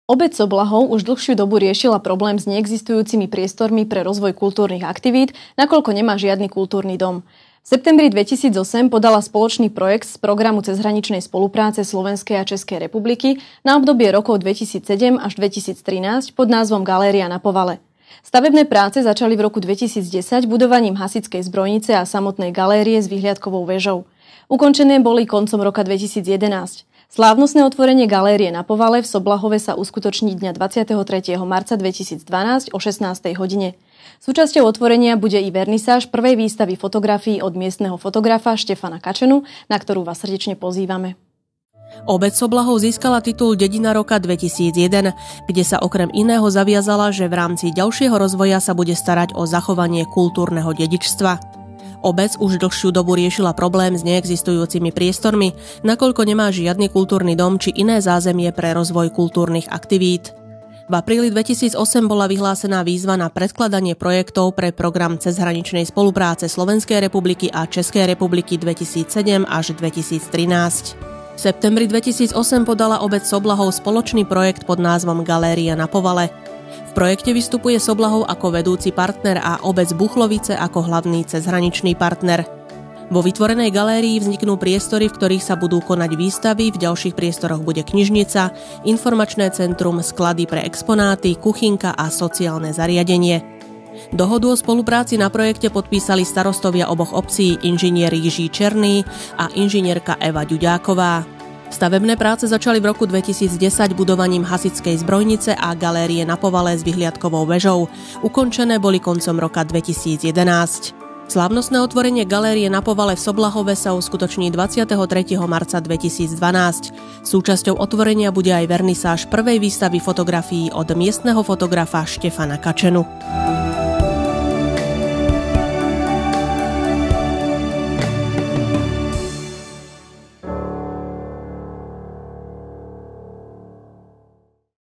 Obec Soblahov už dlhšiu dobu riešila problém s neexistujúcimi priestormi pre rozvoj kultúrnych aktivít, nakoľko nemá žiadny kultúrny dom. V septembri 2008 podala spoločný projekt z programu cezhraničnej spolupráce Slovenskej a Českej republiky na obdobie rokov 2007 až 2013 pod názvom Galéria na Povale. Stavebné práce začali v roku 2010 budovaním hasičskej zbrojnice a samotnej galérie s vyhliadkovou väžou. Ukončené boli koncom roka 2011. Slávnostné otvorenie galérie na Povale v Soblahove sa uskutoční dňa 23. marca 2012 o 16. hodine. Súčasťou otvorenia bude i vernisáž prvej výstavy fotografií od miestneho fotografa Štefana Kačenu, na ktorú vás srdečne pozývame. Obec Soblahov získala titul Dedina roka 2001, kde sa okrem iného zaviazala, že v rámci ďalšieho rozvoja sa bude starať o zachovanie kultúrneho dedičstva. Obec už dlhšiu dobu riešila problém s neexistujúcimi priestormi, nakoľko nemá žiadny kultúrny dom či iné zázemie pre rozvoj kultúrnych aktivít. V apríli 2008 bola vyhlásená výzva na predkladanie projektov pre program cezhraničnej spolupráce Slovenskej republiky a Českej republiky 2007 až 2013. V septembri 2008 podala obec Soblahov spoločný projekt pod názvom Galéria na Povale. V projekte vystupuje Soblahov ako vedúci partner a obec Buchlovice ako hlavný cezhraničný partner. Vo vytvorenej galérii vzniknú priestory, v ktorých sa budú konať výstavy, v ďalších priestoroch bude knižnica, informačné centrum, sklady pre exponáty, kuchynka a sociálne zariadenie. Dohodu o spolupráci na projekte podpísali starostovia oboch obcí inžinier Jiří Černý a inžinierka Eva Ďuďáková. Stavebné práce začali v roku 2010 budovaním hasičskej zbrojnice a galérie na Povale s vyhliadkovou väžou. Ukončené boli koncom roka 2011. Slávnostné otvorenie galérie na Povale v Soblahove sa uskutoční 23. marca 2012. Súčasťou otvorenia bude aj vernisáž prvej výstavy fotografií od miestneho fotografa Štefana Kačenu.